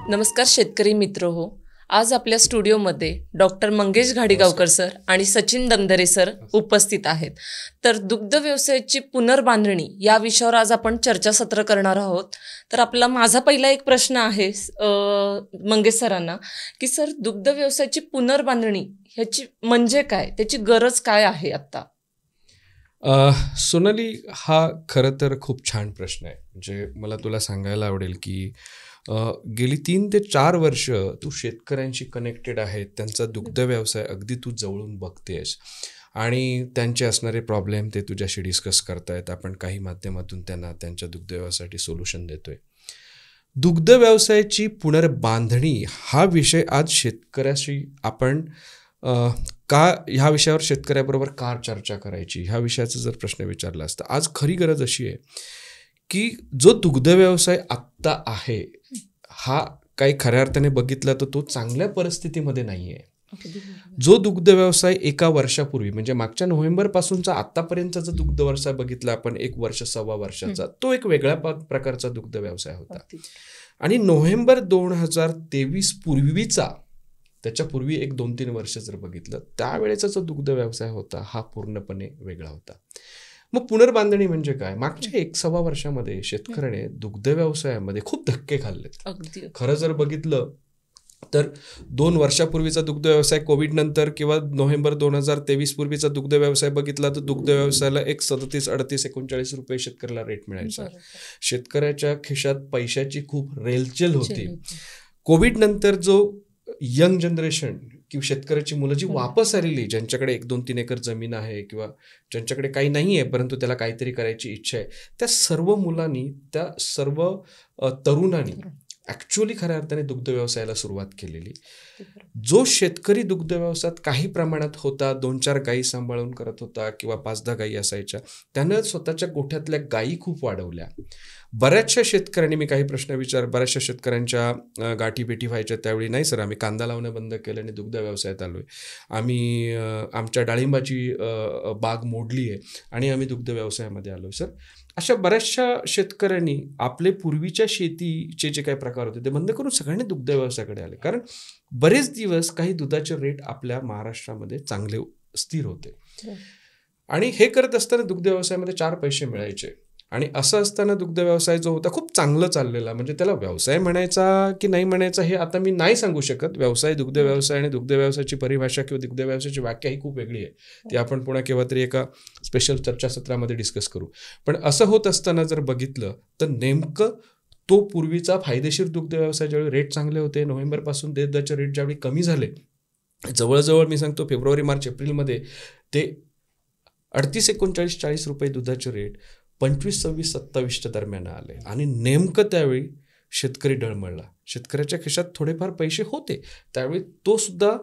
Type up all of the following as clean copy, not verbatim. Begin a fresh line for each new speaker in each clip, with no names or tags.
नमस्कार शेतकरी मित्र हो. आज आपल्या स्टुडिओमध्ये डॉक्टर मंगेश घाडीगावकर सर आणि सचिन दंदरे सर उपस्थित आहेत. तर दुग्ध व्यवसायाची पुनर्बांधणी या विषयावर आज आपण चर्चासत्र करणार आहोत. तर माझा पहिला एक प्रश्न आहे मंगेश सरांना की सर, दुग्ध व्यवसायाची पुनर्बांधणी ह्याची म्हणजे काय, त्याची गरज काय आहे आता?
सोनाली, हा खरं तर खूप छान प्रश्न आहे. म्हणजे मला तुला सांगायला आवडेल की गेली 3 ते 4 वर्ष तू शेतकऱ्यांशी कनेक्टेड आहे. त्यांचा दुग्ध व्यवसाय अगदी तू जवळून बघतेस आणि त्यांचे असणारे प्रॉब्लेम ते तुझ्याशी डिस्कस करतायत. आपण काही माध्यमातून त्यांना त्यांच्या दुग्ध व्यवसायासाठी सोल्युशन देतोय. दुग्ध व्यवसायाची पुनर्बांधणी हा विषय आज शेतकऱ्याशी आपण ह्या विषयावर शेतकऱ्याबरोबर का चर्चा करायची, ह्या विषयाचा जर प्रश्न विचारला असता, आज खरी गरज अशी आहे की जो दुग्ध व्यवसाय आत्ता आहे हा काही खऱ्या अर्थाने बघितला तर तो चांगल्या परिस्थितीमध्ये नाही आहे. जो दुग्ध व्यवसाय एका वर्षापूर्वी म्हणजे मागच्या नोव्हेंबरपासूनचा आत्तापर्यंतचा जो दुग्ध व्यवसाय बघितला आपण, 1 वर्ष 1.25 वर्षाचा, तो एक वेगळ्या प्रकारचा दुग्ध व्यवसाय होता. आणि नोव्हेंबर 2023 पूर्वीचा, त्याच्यापूर्वी 1-2-3 वर्ष जर बघितलं, त्यावेळेचा जो दुग्ध व्यवसाय होता हा पूर्णपणे वेगळा होता. मग पुनर्बांधणी म्हणजे काय? मागच्या 1-1.25 वर्षामध्ये शेतकऱ्याने दुग्ध व्यवसायामध्ये खूप धक्के खाल्लेत. खरं जर बघितलं तर 2 वर्षापूर्वीचा दुग्ध व्यवसाय कोविड नंतर किंवा नोव्हेंबर 2023 पूर्वीचा दुग्ध व्यवसाय बघितला तर दुग्ध व्यवसायाला एक 37, 38, 39 रुपये शेतकऱ्याला रेट मिळायचा. शेतकऱ्याच्या खिशात पैशाची खूप रेलचेल होती. कोविड नंतर जो यंग जनरेशन किंवा शेतकऱ्याची मुलं जी वापस आलेली, ज्यांच्याकडे 1-2-3 एकर जमीन आहे किंवा ज्यांच्याकडे काही नाही आहे परंतु त्याला काहीतरी करायची इच्छा आहे, त्या सर्व मुलांनी, त्या सर्व तरुणांनी ॲक्च्युअली खऱ्या अर्थाने दुग्ध व्यवसायाला सुरुवात केलेली. जो शेतकरी दुग्ध व्यवसायात काही प्रमाणात होता, 2-4 गायी सांभाळून करत होता किंवा 5-10 गायी असायच्या, त्यानं स्वतःच्या गोठ्यातल्या गायी खूप वाढवल्या. बऱ्याचशा शेतकऱ्यांनी, मी काही प्रश्न बऱ्याचशा शेतकऱ्यांच्या गाठीभेटी व्हायच्या त्यावेळी, नाही सर आम्ही कांदा लावणं बंद केलं आणि दुग्ध व्यवसायात आलो आहे, आम्ही आमच्या डाळिंबाची बाग मोडली आहे आणि आम्ही दुग्ध व्यवसायामध्ये आलो आहे. सर, अशा बऱ्याचशा शेतकऱ्यांनी आपले पूर्वीच्या शेतीचे जे काही प्रकार होते ते बंद करून सगळ्यांनी दुग्ध व्यवसायाकडे आले. कारण बरेच दिवस काही दुधाचे रेट आपल्या महाराष्ट्रामध्ये चांगले स्थिर होते आणि हे करत असताना दुग्ध व्यवसायामध्ये 4 पैसे मिळायचे. आणि असं असताना दुग्ध व्यवसाय जो होता खूप चांगलं चाललेला. म्हणजे त्याला व्यवसाय म्हणायचा की नाही म्हणायचा हे आता मी नाही सांगू शकत. व्यवसाय, दुग्ध व्यवसाय आणि दुग्ध व्यवसायाची परिभाषा किंवा दुग्ध व्यवसायाची व्याख्या ही खूप वेगळी आहे. ती आपण पुन्हा केव्हा तरी एका स्पेशल चर्चासत्रामध्ये डिस्कस करू. पण असं होत असताना जर बघितलं तर नेमकं तो पूर्वीचा फायदेशीर दुग्ध व्यवसाय, ज्यावेळी रेट चांगले होते, नोव्हेंबरपासून दुधाचे रेट ज्यावेळी कमी झाले, जवळजवळ मी सांगतो फेब्रुवारी, मार्च, एप्रिलमध्ये ते 38, 39, 40 रुपये दुधाचे रेट 25, 26, 27च्या दरम्यान आले. आणि नेमकं त्यावेळी शेतकरी डळमळला. शेतकऱ्याच्या खिशात थोडेफार पैसे होते, त्यावेळी तो सुद्धा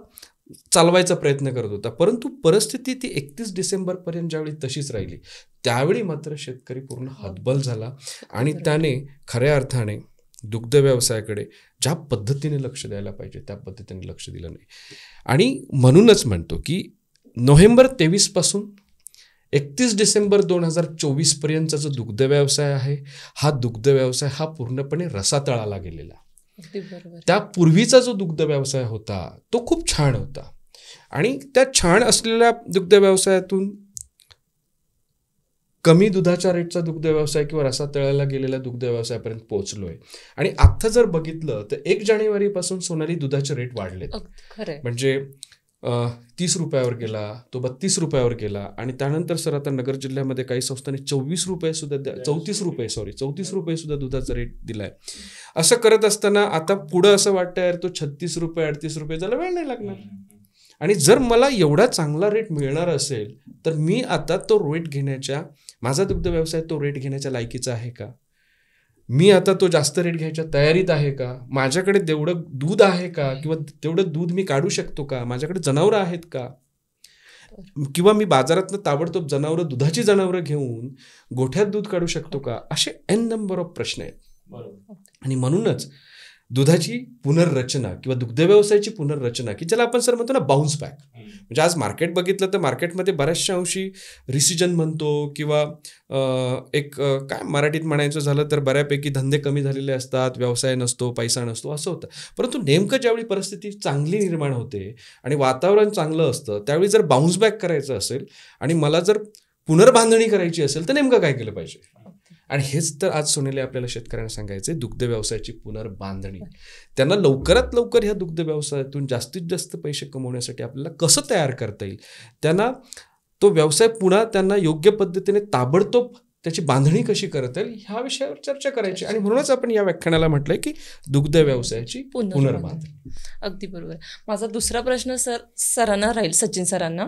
चालवायचा प्रयत्न करत होता. परंतु परिस्थिती ती 31 डिसेंबरपर्यंत ज्यावेळी तशीच राहिली, त्यावेळी मात्र शेतकरी पूर्ण हतबल झाला आणि त्याने खऱ्या अर्थाने दुग्ध व्यवसायाकडे ज्या पद्धतीने लक्ष द्यायला पाहिजे त्या पद्धतीने लक्ष दिलं नाही. आणि म्हणूनच म्हणतो की नोव्हेंबर 23 पासून 31 डिसेंबर 2024 पर्यंतचा जो दुग्ध व्यवसाय आहे, हा दुग्ध व्यवसाय हा पूर्णपणे रसातळाला गेलेला. त्यापूर्वीचा जो दुग्ध व्यवसाय होता तो खूप छान होता आणि त्या छान असलेल्या दुग्ध व्यवसायातून कमी दुधाच्या रेटचा दुग्ध व्यवसाय किंवा रसातळाला गेलेल्या दुग्ध व्यवसायापर्यंत पोहोचलोय. आणि आता जर बघितलं तर 1 जानेवारीपासून सोनाली दुधाचे रेट वाढले. म्हणजे 30 रुपयावर गेला, तो 32 रुपयावर गेला आणि त्यानंतर सर आता नगर जिल्ह्यामध्ये काही संस्थांनी 34 रुपये सुद्धा दुधाचा रेट दिलाय. असं करत असताना आता पुढं असं वाटतं यार तो 36 रुपये 38 रुपये झाला, वेळ नाही लागणार. आणि जर मला एवढा चांगला रेट मिळणार असेल तर मी आता तो रेट घेण्याच्या, माझा दुग्ध व्यवसाय तो रेट घेण्याच्या लायकीचा आहे का? मी आता तो जास्त रेट घ्यायच्या तयारीत आहे का? माझ्याकडे तेवढं दूध आहे का? किंवा तेवढं दूध मी काढू शकतो का? माझ्याकडे जनावरं आहेत का? किंवा मी बाजारातनं ताबडतोब दुधाची जनावरं घेऊन गोठ्यात दूध काढू शकतो का? असे n नंबर ऑफ प्रश्न आहेत. आणि म्हणूनच दुधाची पुनर्रचना किंवा दुग्ध व्यवसायाची पुनर्रचना की ज्याला आपण सर म्हणतो ना बाउन्स बॅक. म्हणजे आज मार्केट बघितलं तर मार्केटमध्ये बऱ्याचशा अंशी रिसिजन म्हणतो किंवा काय मराठीत म्हणायचं झालं तर बऱ्यापैकी धंदे कमी झालेले असतात, व्यवसाय नसतो, पैसा नसतो, असं होतं. परंतु नेमकं ज्यावेळी परिस्थिती चांगली निर्माण होते आणि वातावरण चांगलं असतं त्यावेळी जर बाउन्स बॅक करायचं असेल आणि मला जर पुनर्बांधणी करायची असेल तर नेमकं काय केलं पाहिजे. आणि हेच तर आज सोनेली आपल्याला शेतकऱ्यांना सांगायचं, दुग्ध व्यवसायाची पुनर्बांधणी. त्यांना लवकरात लवकर ह्या दुग्ध व्यवसायातून जास्तीत जास्त पैसे कमवण्यासाठी आपल्याला कसं तयार करता येईल, त्यांना तो व्यवसाय पुन्हा त्यांना योग्य पद्धतीने ताबडतोब त्याची बांधणी कशी करता येईल ह्या विषयावर चर्चा करायची. आणि म्हणूनच आपण या व्याख्यानाला म्हटलंय की दुग्ध व्यवसायाची पुनर्बांधणी.
अगदी बरोबर. माझा दुसरा प्रश्न सरांना राहील, सचिन सरांना,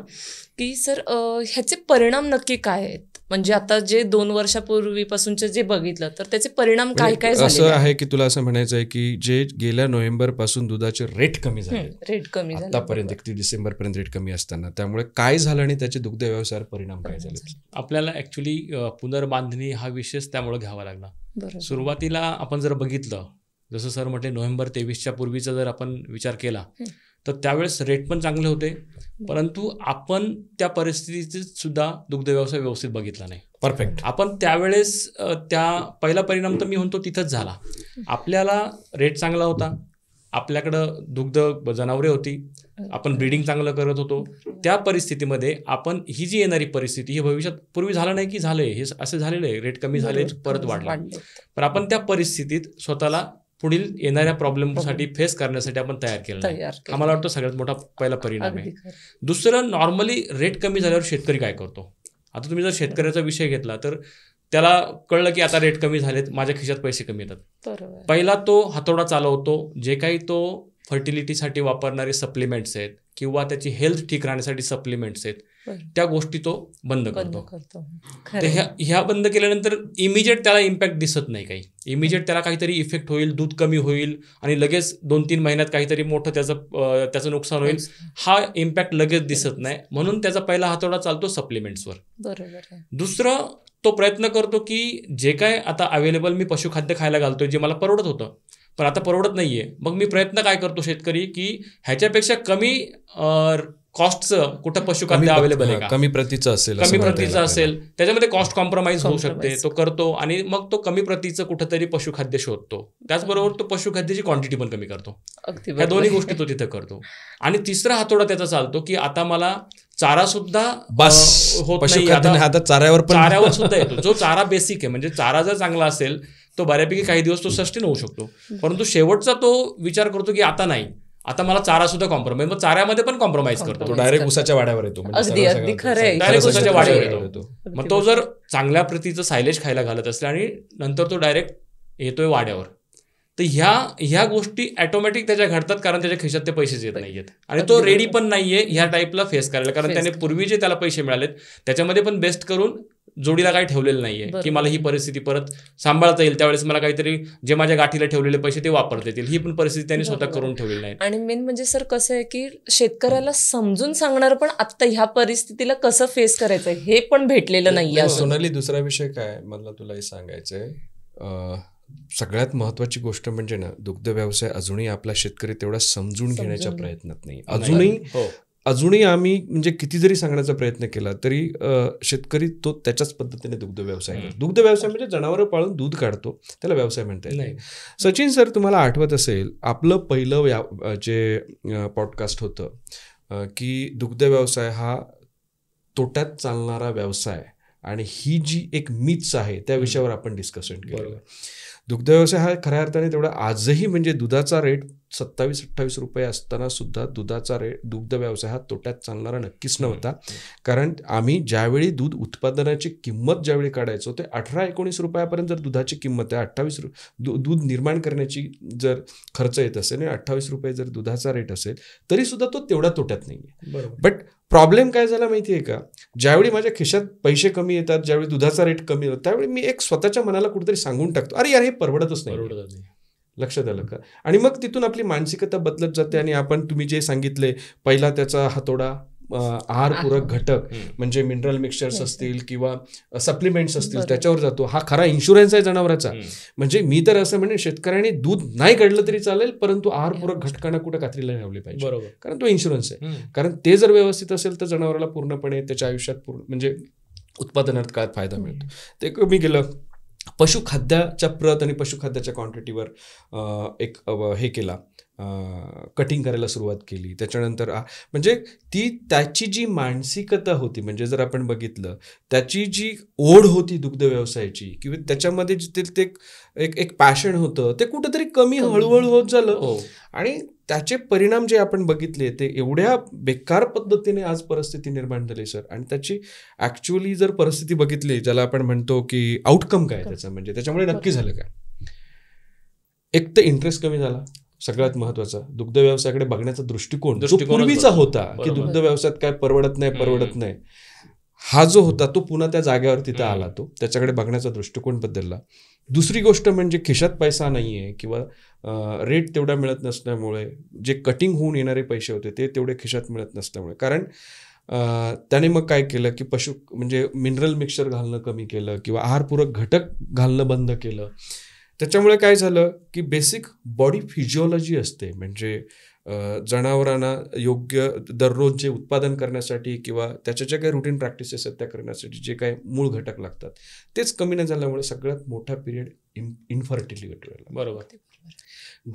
की सर ह्याचे परिणाम नक्की काय आहेत. म्हणजे आता जे 2 वर्षापूर्वीपासूनचे जे बघितलं तर त्याचे परिणाम काय काय झाले.
असं आहे की तुला असं म्हणायचं आहे की जे गेल्या नोव्हेंबर पासून दुधाचे रेट कमी झाले, आतापर्यंत 31 डिसेंबर पर्यंत रेट कमी असताना, त्यामुळे काय झालं आणि त्याचे दुग्ध व्यवसायावर परिणाम काय झाले.
आपल्याला ऍक्च्युली पुनर्बांधणी हा विषयच त्यामुळे घ्यावा लागला. सुरुवातीला आपण जर बघितलं, जसं सर म्हटले नोव्हेंबर 23च्या पूर्वीचा जर आपण विचार केला तर त्यावेळेस रेट पण चांगले होते, परंतु आपण त्या परिस्थितीत सुद्धा दुग्ध व्यवसाय व्यवस्थित बघितला नाही.
परफेक्ट.
आपण त्यावेळेस त्या पहिला परिणाम तर मी म्हणतो तिथंच झाला. आपल्याला रेट चांगला होता, आपल्याकडं दुग्ध जनावरे होती, आपण ब्रीडिंग चांगलं करत होतो. त्या परिस्थितीमध्ये आपण ही जी येणारी परिस्थिती, ही भविष्यात पूर्वी झालं नाही की झालंय, हे असं झालेलं आहे, रेट कमी झाले परत वाढले, पण आपण त्या परिस्थितीत स्वतःला पुढील येणाऱ्या प्रॉब्लेमसाठी फेस करण्यासाठी आपण तयार केलं. हा मला वाटतं सगळ्यात मोठा पहिला परिणाम आहे. दुसरं, नॉर्मली रेट कमी झाल्यावर शेतकरी काय करतो. आता तुम्ही जर शेतकऱ्याचा विषय घेतला तर त्याला कळलं की आता रेट कमी झालेत, माझ्या खिशात पैसे कमी येतात. पहिला तो हातोडा चालवतो, जे काही तो फर्टिलिटीसाठी वापरणारे सप्लिमेंट्स आहेत किंवा त्याची हेल्थ ठीक राहण्यासाठी सप्लिमेंट्स आहेत, त्या गोष्टी तो बंद करतो. ह्या बंद केल्यानंतर इमिजिएट त्याला इम्पॅक्ट दिसत नाही. काही इमिजिएट त्याला काहीतरी इफेक्ट होईल, दूध कमी होईल आणि लगेच 2-3 महिन्यात काहीतरी मोठं त्याचं नुकसान होईल, हा इम्पॅक्ट लगेच दिसत नाही. म्हणून त्याचा पहिला हातोडा चालतो सप्लिमेंट्सवर.
बरोबर.
दुसरं, तो प्रयत्न करतो की जे काय आता अवेलेबल मी पशुखाद्य खायला घालतोय, जे मला परवडत होतं पण आता परवडत नाहीये, मग मी प्रयत्न काय करतो शेतकरी की ह्याच्यापेक्षा कमी कॉस्टचं कुठं पशुखाद्य अवेलेबल आहे का,
कमी प्रतीचं
असेल त्याच्यामध्ये कॉस्ट कॉम्प्रोमाइज होऊ शकते, तो करतो आणि मग तो कमी प्रतीचं कुठंतरी पशुखाद्य शोधतो. त्याचबरोबर तो पशुखाद्याची क्वांटिटी पण कमी करतो. ह्या दोन्ही गोष्टी तो तिथे करतो. आणि तिसरा हातोडा त्याचा चालतो की आता मला चारा सुद्धा होत नाही, आता चाऱ्यावर सुद्धा येतो. जो चारा बेसिक आहे, म्हणजे चारा जर चांगला असेल तो बऱ्यापैकी काही दिवस तो सस्टेन होऊ शकतो, परंतु शेवटचा तो विचार करतो की आता नाही, आता मला चारा सुद्धा कॉम्प्रोमाइज, मग चाऱ्यामध्ये पण कॉम्प्रोमाइज करतो.
तो डायरेक्ट उसाच्या वाड्यावर येतो.
डायरेक्ट उसाच्या वाड्यावर येतो. मग तो जर चांगल्या प्रतीचं सायलेज खायला घालत असेल आणि नंतर तो डायरेक्ट येतोय वाड्यावर, तर ह्या गोष्टी ऑटोमॅटिक त्याच्या घडतात, कारण त्याच्या खिशात ते पैसेच येत नाहीयेत आणि तो रेडी पण नाहीये ह्या टाईपला फेस करायला. कारण त्याने पूर्वी जे त्याला पैसे मिळालेत त्याच्यामध्ये पण बेस्ट करून जोडीला काही ठेवलेलं नाहीये की मला ही परिस्थिती परत सांभाळता येईल, त्यावेळेस मला काहीतरी जे माझ्या गाठीला ठेवलेले पैसे ते वापरता येतील, ही पण परिस्थिती त्यांनी स्वतः करून ठेवलेली नाही.
आणि मेन म्हणजे सर कसं आहे की शेतकऱ्याला समजून सांगणार पण आता ह्या परिस्थितीला कसं फेस करायचं हे पण भेटलेलं नाहीये.
सोनाली, दुसरा विषय काय मला तुला हे सांगायचंय, सगळ्यात महत्वाची गोष्ट म्हणजे ना, दुग्ध व्यवसाय अजूनही आपला शेतकरी तेवढा समजून घेण्याच्या प्रयत्नात नाही. अजूनही आम्ही म्हणजे किती जरी सांगण्याचा प्रयत्न केला तरी शेतकरी तो त्याच्याच पद्धतीने दुग्ध व्यवसाय करतो. दुग्ध व्यवसाय म्हणजे जनावरं पाळून दूध काढतो, त्याला व्यवसाय म्हणता येत नाही. सचिन सर, तुम्हाला आठवत असेल आपलं पहिलं जे पॉडकास्ट होतं की दुग्ध व्यवसाय हा तोट्यात चालणारा व्यवसाय आणि ही जी एक मिथ्स आहे त्या विषयावर आपण डिस्कशन केलं. दुग्ध व्यवसाय हा खऱ्या अर्थाने तेवढा आजही म्हणजे दुधाचा रेट 27-28 रुपये असताना सुद्धा दुग्ध व्यवसाय हा तोट्यात चालणारा नक्कीच नव्हता. कारण आम्ही ज्यावेळी दूध उत्पादनाची किंमत ज्यावेळी काढायचो ते 18-19 रुपयापर्यंत जर दुधाची किंमत आहे, 28 दूध निर्माण करण्याची जर खर्च येत असेल आणि 28 रुपये जर दुधाचा रेट असेल तरी सुद्धा तो तेवढा तोट्यात नाहीये. बट प्रॉब्लेम काय झाला माहितीये का, ज्यावेळी माझ्या खिशात पैसे कमी येतात, ज्यावेळी दुधाचा रेट कमी होतो त्यावेळी मी एक स्वतःच्या मनाला कुठेतरी सांगून टाकतो, अरे यार हे परवडतच नाही. लक्षात आलं का? आणि मग तिथून आपली मानसिकता बदलत जाते आणि तुम्ही जे सांगितले, पहिला त्याचा हातोडा आहारपूरक घटक म्हणजे मिनरल मिक्सचर्स असतील किंवा सप्लिमेंट्स असतील त्याच्यावर जातो. हा खरा इन्शुरन्स आहे जनावराचा. म्हणजे मी तर असं म्हणेन शेतकऱ्यांनी दूध नाही काढलं तरी चालेल, परंतु आहारपूरक घटकांना कुठे कात्रीला लावले पाहिजे,
बरोबर,
कारण तो इन्शुरन्स आहे. कारण ते जर व्यवस्थित असेल तर जनावराला पूर्णपणे त्याच्या आयुष्यात म्हणजे उत्पादनात काय फायदा मिळतो ते कमी केलं. पशुखाद्याच्या प्रत आणि पशुखाद्याच्या क्वांटिटीवर एक हे केला, कटिंग करायला सुरुवात केली. त्याच्यानंतर म्हणजे त्याची जी मानसिकता होती, म्हणजे जर आपण बघितलं त्याची जी ओढ होती दुग्ध व्यवसायाची किंवा त्याच्यामध्ये ते एक पॅशन होतं ते कुठंतरी कमी हळूहळू होत झालं. आणि त्याचे परिणाम जे आपण बघितले ते एवढ्या बेकार पद्धतीने आज परिस्थिती निर्माण झाली सर. आणि त्याची ऍक्च्युअली जर परिस्थिती बघितली, ज्याला आपण म्हणतो की आउटकम काय त्याचं, म्हणजे त्याच्यामुळे नक्की झालं काय, एक तर इंटरेस्ट कमी झाला. सगळ्यात महत्वाचा दुग्ध व्यवसायाकडे बघण्याचा दृष्टिकोन जो पूर्वीचा होता की दुग्ध व्यवसायात काय परवडत नाही, हा जो होता तो पुन्हा त्या जागेवर तिथं आला. तो त्याच्याकडे बघण्याचा दृष्टिकोन बदलला. दुसरी गोष्ट म्हणजे खिशात पैसा नाहीये किंवा रेट तेवढा मिळत नसल्यामुळे जे कटिंग होऊन येणारे पैसे होते ते तेवढे खिशात मिळत नसल्यामुळे, कारण त्याने मग काय केलं की म्हणजे मिनरल मिक्सचर घालणं कमी केलं किंवा आहारपूरक घटक घालणं बंद केलं. त्याच्यामुळे काय झालं की बेसिक बॉडी फिजिओलॉजी असते, म्हणजे जनावरांना योग्य दररोज जे उत्पादन करण्यासाठी किंवा त्याच्या ज्या काही रुटीन प्रॅक्टिसेस आहेत त्या करण्यासाठी जे काही मूळ घटक लागतात तेच कमी न झाल्यामुळे सगळ्यात मोठा पिरियड इन्फर्टिलिटीवर.
बरोबर.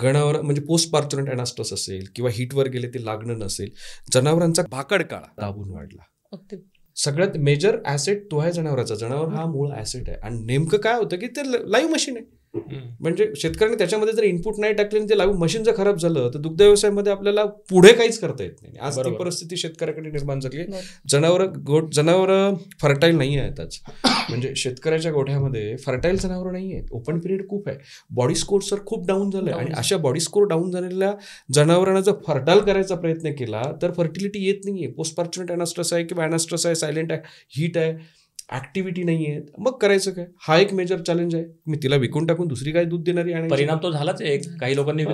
गणावर म्हणजे पोस्ट पार्थोनेट अनास्टस असेल किंवा हीटवर गेले ते लागणं नसेल, जनावरांचा भाकड काळा दाबून वाढला. सगळ्यात मेजर ऍसेट तो आहे जनावराचा. जनावर हा मूळ ऍसेट आहे. आणि नेमकं काय होतं की ते लाईव्ह मशीन आहे. म्हणजे शेतकऱ्यांनी त्याच्यामध्ये जर इनपुट नाही टाकले आणि ते लाईव्ह मशीन जर खराब झालं तर दुग्ध व्यवसायामध्ये आपल्याला पुढे काहीच करता येत नाही. आज ती परिस्थिती शेतकऱ्याकडे निर्माण झाली आहे. जनावर फर्टाईल नाही आहेत आज. म्हणजे शेतकऱ्याच्या गोठ्यामध्ये फर्टाईल जनावर नाही आहेत. ओपन पिरियड खूप आहे. बॉडी स्कोर सर खूप डाऊन झालंय. आणि अशा बॉडी स्कोर डाऊन झालेल्या जनावरांना जर फर्टाईल करायचा प्रयत्न केला तर फर्टिलिटी येत नाहीये. पोस्ट पार्थोनेट अनास्ट्रस आहे किंवा अनास्ट्रस आहे, सायलेंट आहे, हीट आहे, ऍक्टिव्हिटी नाहीये. मग करायचं काय? हा एक मेजर चॅलेंज आहे. मी तिला विकून टाकून दुसरी काय दूध देणारी आणि
परिणाम तो झालाच आहे. काही लोकांनी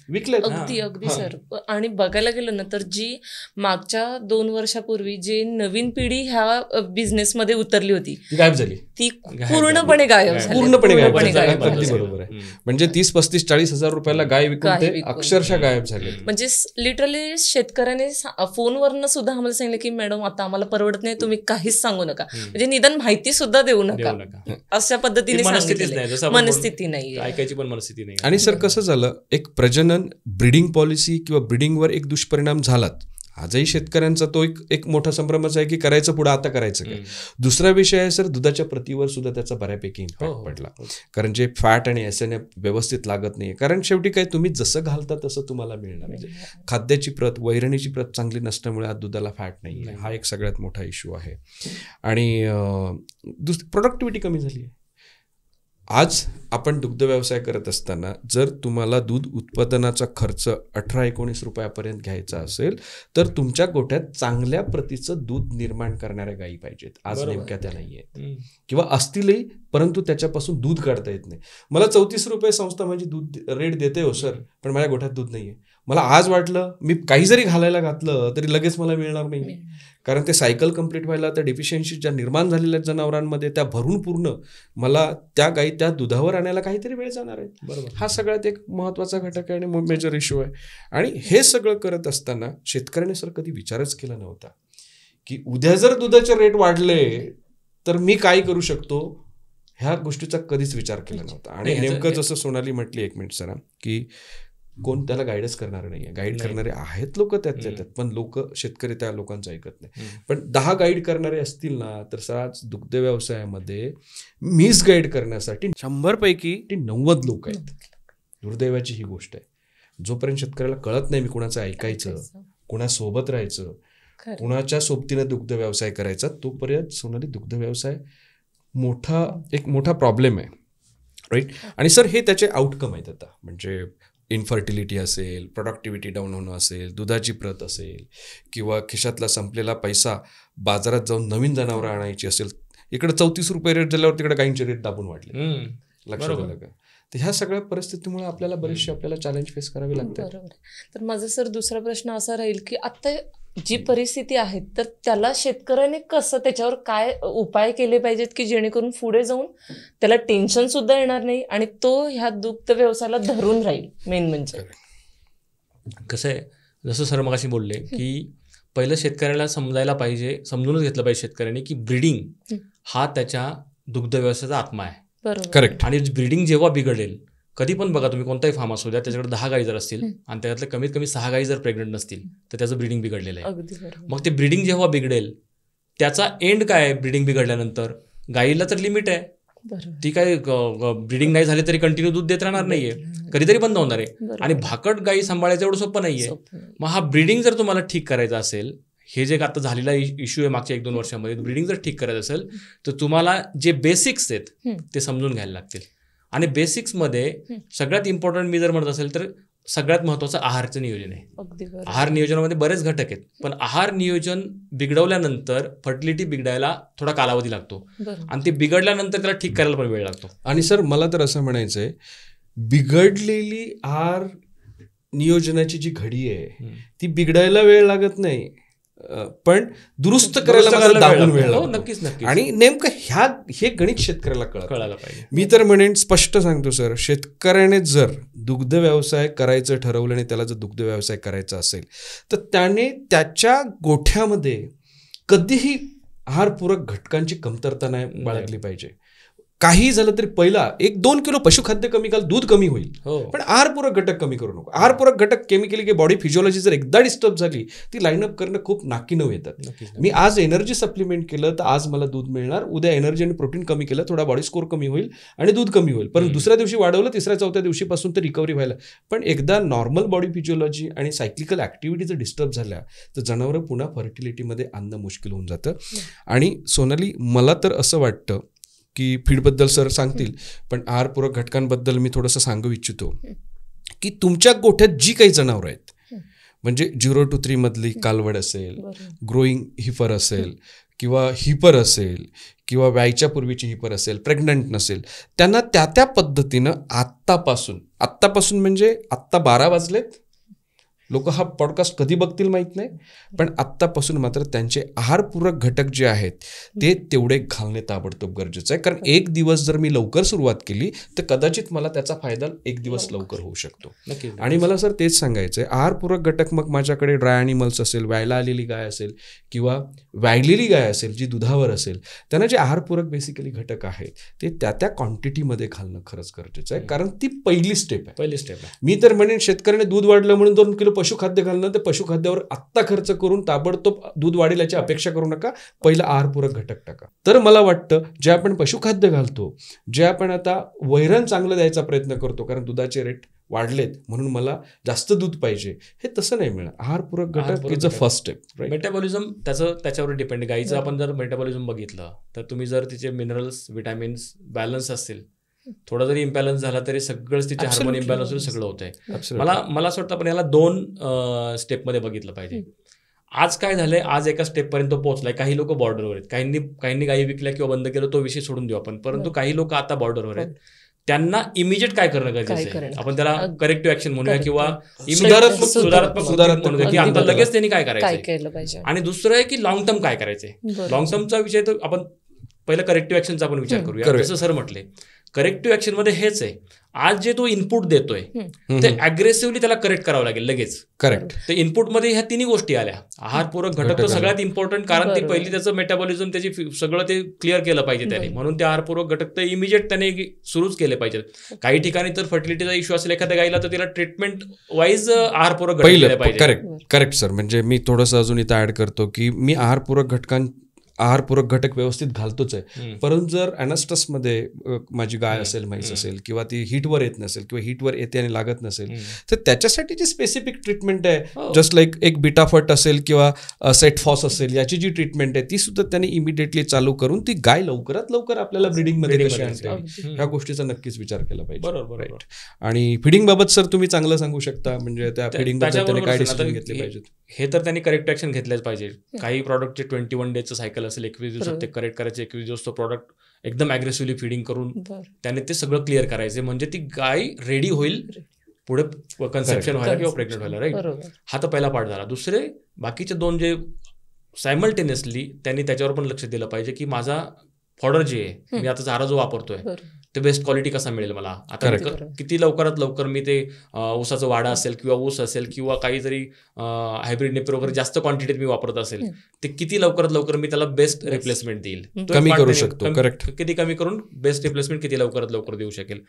विकले.
अगदी सर. आणि बघायला गेलं ना तर जी मागच्या 2 वर्षापूर्वी जे नवीन पिढी ह्या बिझनेसमध्ये उतरली होती
ती गायब झाली.
ती पूर्णपणे गायब झाली.
अगदी बरोबर आहे. म्हणजे 30-35-40 हजार रुपयाला गाय विकून ते अक्षरशः गायब झाले.
म्हणजे लिटरली शेतकऱ्याने फोनवरनं सुद्धा आम्हाला सांगितलं की मॅडम आता आम्हाला परवडत नाही, तुम्ही काहीच सांगू नका, म्हणजे माहिती सुद्धा देऊ नका, अशा पद्धतीने मनस्थिती नाही,
ऐकायची पण मनस्थिती नाही.
आणि सर कसं झालं, एक प्रजनन ब्रीडिंग पॉलिसी किंवा ब्रीडिंगवर एक दुष्परिणाम झालाच. आजही शेतकऱ्यांचा तो एक मोठा संभ्रमच आहे की करायचं पुढे आता करायचं काय. दुसरा विषय आहे सर, दुधाच्या प्रतीवर सुद्धा त्याचा बऱ्यापैकी इम्पॅक्ट पडला. कारण जे फॅट आणि SNF व्यवस्थित लागत नाही. कारण शेवटी काय, तुम्ही जसं घालता तसं तुम्हाला मिळणार. म्हणजे खाद्याची प्रत, वैरणीची प्रत चांगली नसल्यामुळे आज दुधाला फॅट नाही. हा एक सगळ्यात मोठा इश्यू आहे. आणि प्रोडक्टिव्हिटी कमी झाली आहे. आज आपण दुग्ध व्यवसाय करत असताना जर तुम्हाला दूध उत्पादनाचा खर्च 18-19 रुपयापर्यंत घ्यायचा असेल तर तुमच्या गोठ्यात चांगल्या प्रतीचं दूध निर्माण करणाऱ्या गायी पाहिजेत. आज नेमक्या त्या नाही आहेत किंवा असतीलही, परंतु त्याच्यापासून दूध काढता येत नाही. मला 34 रुपये संस्था माझी दूध रेट देते हो सर, पण माझ्या गोठ्यात दूध नाहीये. मला आज वाटलं मी काही जरी घालायला घातलं तरी लगेच मला मिळणार नाही, कारण ते सायकल कंप्लीट व्हायला त्या डिफिशियन्सी ज्या निर्माण झालेल्या जनावरांमध्ये त्या भरून पूर्ण मला त्या गायी त्या दुधावर आणायला काहीतरी वेळ जाणार आहे. बरोबर. हा सगळ्यात एक महत्त्वाचा घटक आहे आणि मेजर इश्यू आहे. आणि हे सगळं करत असताना शेतकऱ्याने सर कधी विचारच केला नव्हता की उद्या जर दुधाचे रेट वाढले तर मी काय करू शकतो. ह्या गोष्टीचा कधीच विचार केला नव्हता. आणि नेमकं जसं सोनाली म्हटली 1 मिनिट सर, की कोण त्याला गाईडच करणार नाहीये. गाईड करणारे आहेत लोक त्यात, पण लोक शेतकरी त्या लोकांचं ऐकत नाही. पण 10 गाईड करणारे असतील ना तर आज दुग्ध व्यवसायामध्ये मिस गाईड करण्यासाठी 100 पैकी 90 लोक आहेत. दुर्दैवाची ही गोष्ट आहे. जोपर्यंत शेतकऱ्याला कळत नाही मी कुणाचं ऐकायचं, कुणासोबत राहायचं, कुणाच्या सोबतीनं दुग्ध व्यवसाय करायचा, तोपर्यंत सोनाली दुग्ध व्यवसाय एक मोठा प्रॉब्लेम आहे. राईट. आणि सर हे त्याचे आउटकम आहेत आता. म्हणजे इन्फर्टिलिटी असेल, प्रोडक्टिव्हिटी डाऊन होणं असेल, दुधाची प्रत असेल किंवा खिशातला संपलेला पैसा बाजारात जाऊन नवीन जनावरं आणायची असेल. इकडे 34 रुपये रेट झाल्यावर तिकडे गाईंचे रेट दाबून वाढले. लक्षात आलं का? तर ह्या सगळ्या परिस्थितीमुळे आपल्याला बरेचसे चॅलेंज फेस करावे लागतात.
बरोबर. तर माझा सर दुसरा प्रश्न असा राहील की आता जी परिस्थिती आहे तर त्याला शेतकऱ्याने कसं त्याच्यावर काय उपाय केले पाहिजेत की जेणेकरून पुढे जाऊन त्याला टेन्शन सुद्धा येणार नाही आणि तो ह्या दुग्ध व्यवसायाला धरून राहील. मेन म्हणजे
कसं आहे, जसं सर मगाशी बोलले की पहिलं शेतकऱ्याला समजायला पाहिजे, समजूनच घेतलं पाहिजे शेतकऱ्यांनी की ब्रीडिंग हा त्याच्या दुग्ध व्यवसायाचा आत्मा आहे.
बरोबर.
करेक्ट.
आणि ब्रीडिंग जेव्हा बिघडेल, कधी पण बघा तुम्ही कोणताही फार्म असू द्या, त्याच्याकडे 10 गायी जर असतील आणि त्याच्यातले कमीत कमी 6 गायी जर प्रेग्नंट नसतील तर त्याचं ब्रीडिंग बिघडलेलं आहे.
अगदी बरोबर.
मग ते ब्रीडिंग जेव्हा बिघडेल त्याचा एंड काय आहे? ब्रीडिंग बिघडल्यानंतर गायीला तर लिमिट आहे,
बरोबर.
ती काय ब्रीडिंग नाही झाली तरी कंटिन्यू दूध देत राहणार नाहीये, कधीतरी बंद होणार आहे.
बरोबर.
आणि भाकड गायी सांभाळायचं एवढं सोपं नाहीये.
सोपं नाही.
मग हा ब्रीडिंग जर तुम्हाला ठीक करायचा असेल, हे जे आता झालेला इश्यू आहे मागच्या 1-2 वर्षामध्ये, ब्रीडिंग जर ठीक करायचं असेल तर तुम्हाला जे बेसिक्स आहेत ते समजून घ्यायला लागतील. आणि बेसिक्समध्ये सगळ्यात इम्पॉर्टंट मी जर म्हणत असेल तर सगळ्यात महत्त्वाचं आहारचं नियोजन आहे.
अगदी बरोबर.
आहार नियोजनामध्ये बरेच घटक आहेत, पण आहार नियोजन बिघडवल्यानंतर फर्टिलिटी बिघडायला थोडा कालावधी लागतो
बरोबर.
आणि ते बिघडल्यानंतर त्याला ठीक करायला पण वेळ लागतो.
आणि सर मला तर असं म्हणायचंय, बिघडलेली आहार नियोजनाची जी घडी आहे ती बिघडायला वेळ लागत नाही, पण दुरुस्त करायला मला दाबून वेळ
लागतो.
लागतो.
नक्कीच नक्कीच
आणि नेमकं हे गणित शेतकऱ्याला
कळायला पाहिजे.
मी तर म्हणेन, स्पष्ट सांगतो सर, शेतकऱ्याने जर दुग्ध व्यवसाय करायचं ठरवलं आणि त्याला जर दुग्ध व्यवसाय करायचा असेल तर त्याने त्याच्या गोठ्यामध्ये कधीही आहारपूरक घटकांची कमतरता नाही बाळगली पाहिजे. काही झालं तरी पहिला 1-2 किलो पशुखाद्य कमी घाल, दूध कमी होईल, पण आहारपूरक घटक कमी करू नको. आहारपूरक घटक कमी केले की बॉडी फिजिओलॉजी जर एकदा डिस्टर्ब झाली ती लाईनअप करणं खूप नाकीनऊ येतात. मी आज एनर्जी सप्लिमेंट केलं तर आज मला दूध मिळणार, उद्या एनर्जी आणि प्रोटीन कमी केलं थोडा बॉडी स्कोर कमी होईल आणि दूध कमी होईल, पण दुसऱ्या दिवशी वाढवलं, 3-4 दिवशीपासून तर रिकव्हरी व्हायला. पण एकदा नॉर्मल बॉडी फिजिओलॉजी आणि सायक्लिकल ऍक्टिव्हिटी जर डिस्टर्ब झाल्या तर जनावरं पुन्हा फर्टिलिटीमध्ये आणणं मुश्किल होऊन जातं. आणि सोनाली, मला तर असं वाटतं की फीडबद्दल सर सांगतील, पण आहारपूरक घटकांबद्दल मी थोडंसं सांगू इच्छितो की तुमच्या गोठ्यात जी काही जनावरं आहेत, म्हणजे 0 to 3 मधली कालवड असेल, ग्रोईंग हिपर असेल किंवा हिपर असेल किंवा व्यायच्या पूर्वीची हिपर असेल, प्रेग्नंट नसेल, त्यांना त्या पद्धतीनं आत्तापासून म्हणजे आत्ता 12 वाजलेत, लोक हा पॉडकास्ट कधी बघतील माहीत नाही, पण आत्तापासून मात्र त्यांचे आहारपूरक घटक जे आहेत ते तेवढे घालणे ताबडतोब गरजेचं आहे. कारण एक दिवस जर मी लवकर सुरुवात केली तर कदाचित मला त्याचा फायदा एक दिवस लवकर होऊ शकतो. आणि मला सर तेच सांगायचं आहे, आहारपूरक घटक मग माझ्याकडे ड्राय ॲनिमल्स असेल, व्यायला आलेली गाय असेल किंवा व्यायलेली गाय असेल जी दुधावर असेल, त्यांना जे आहारपूरक बेसिकली घटक आहेत ते त्या क्वांटिटीमध्ये घालणं खरंच गरजेचं आहे. कारण ती पहिली स्टेप आहे. मी तर म्हणेन, शेतकऱ्याने दूध वाढलं म्हणून 2 किलो पशुखाद्य घालणं, तर पशुखाद्यावर आत्ता खर्च करून ताबडतोब दूध वाढेल याची अपेक्षा करू नका, पहिला आहारपूरक घटक टाका. तर मला वाटतं जे आपण पशुखाद्य घालतो, जे आपण आता वैरण चांगलं द्यायचा प्रयत्न करतो कारण दुधाचे रेट वाढलेत म्हणून मला जास्त दूध पाहिजे, हे तसं नाही मिळणार. आहारपूरक घटक is a first step.
Metabolism त्याच्यावर डिपेंड. गाईचं आपण जर मेटाबॉलिझम बघितलं तर तुम्ही जर तिचे मिनरल्स, विटॅमिन्स बॅलन्स असतील, थोडा जरी इम्बॅलन्स झाला तरी सगळंच तिचे हार्मोन इम्बॅलन्स सगळं होतंय. मला असं वाटतं आपण याला 2 स्टेपमध्ये बघितलं पाहिजे. आज काय झालंय, आज एका स्टेपपर्यंत पोहोचलाय. काही लोक बॉर्डरवर आहेत, काहींनी गायी विकल्या किंवा बंद केलं, तो विषय सोडून देऊ आपण, परंतु काही लोक आता बॉर्डरवर आहेत. त्यांना इमिजिएट काय करणं गरजेचं आहे, आपण त्याला करेक्टिव्ह ऍक्शन म्हणूया किंवा सुधारात्मक म्हणूया की आता लगेच त्यांनी काय करायचं. आणि दुसरं आहे की लॉंग टर्म काय करायचंय. लॉंग टर्मचा विषय तर आपण पहिलं करेक्टिव्ह ऍक्शनचा आपण विचार करूया. जसं सर म्हटले, करेक्टिव्ह ऍक्शन मध्ये हेच आहे, आज जे तो इनपुट देतोय ते अग्रेसिव्हली त्याला करेक्ट करावं लागेल लगेच.
करेक्ट.
तर इनपुटमध्ये ह्या 3 गोष्टी आल्या. आहारपूरक घटक तर सगळ्यात इम्पॉर्टंट, कारण ती पहिली त्याचं मेटाबॉलिझम त्याची सगळं ते क्लिअर केलं पाहिजे त्याने, म्हणून ते आहारपूरक घटक तर इमिजिएट त्याने सुरूच केले पाहिजेत. काही ठिकाणी तर फर्टिलिटीचा इश्यू असेल एखाद्या गाईला, तर तिला ट्रीटमेंट वाईज आहारपूरक घटक केले पाहिजे.
Correct sir. म्हणजे मी थोडंसं अजून इथं ऍड करतो की मी आहारपूरक घटक व्यवस्थित घालतोच आहे, परंतु जर ॲनास्टसमध्ये माझी गाय असेल, म्हैस असेल किंवा ती हीटवर येत नसेल किंवा हीटवर येते आणि लागत नसेल, तर त्याच्यासाठी जी स्पेसिफिक ट्रीटमेंट आहे, जस्ट लाईक एक बिटाफट असेल किंवा सेटफॉस असेल, याची जी ट्रीटमेंट आहे ती सुद्धा त्यांनी इमिडिएटली चालू करून ती गाय लवकरात लवकर आपल्याला ब्रीडिंगमध्ये कशी आणता येईल ह्या गोष्टीचा नक्कीच विचार केला पाहिजे.
बरोबर.
आणि फिडिंग बाबत सर तुम्ही चांगलं सांगू शकता, म्हणजे त्या फिडिंग बद्दल काय डिसिजन घेतले पाहिजेत.
हे तर त्यांनी करेक्ट ऍक्शन घेतलेच पाहिजे. काही प्रॉडक्टचे 21 डेजचं सायकल असेल, 21 दिवसात ते करेक्ट करायचे. 21 दिवस तो प्रॉडक्ट एकदम अग्रेसिव्हली फिडिंग करून त्याने ते सगळं क्लिअर करायचे, म्हणजे ती गाय रेडी होईल पुढे कन्सेप्शन व्हायला किंवा प्रेग्नंट व्हायला, राईट.
बरोबर.
हा तर पहिला पार्ट झाला. दुसरे बाकीचे 2 जे सायमल्टेनियसली त्यांनी त्याच्यावर पण लक्ष दिलं पाहिजे की माझा फॉडर जे आहे, मी आता चारा जो वापरतोय
बरोबर.
ते बेस्ट क्वालिटी कसा मिळेल मला. आता
Correct.
किती लवकरात लवकर मी ते ऊसाचं वाडा असेल किंवा ऊस असेल किंवा काही जरी हायब्रिड नेपियर वगैरे जास्त क्वांटिटीत मी वापरत असेल, ते किती लवकरात लवकर मी त्याला बेस्ट रिप्लेसमेंट देईल,
कमी करू शकतो. करेक्ट.
किती कमी करून बेस्ट रिप्लेसमेंट किती लवकरात लवकर देऊ शकेल.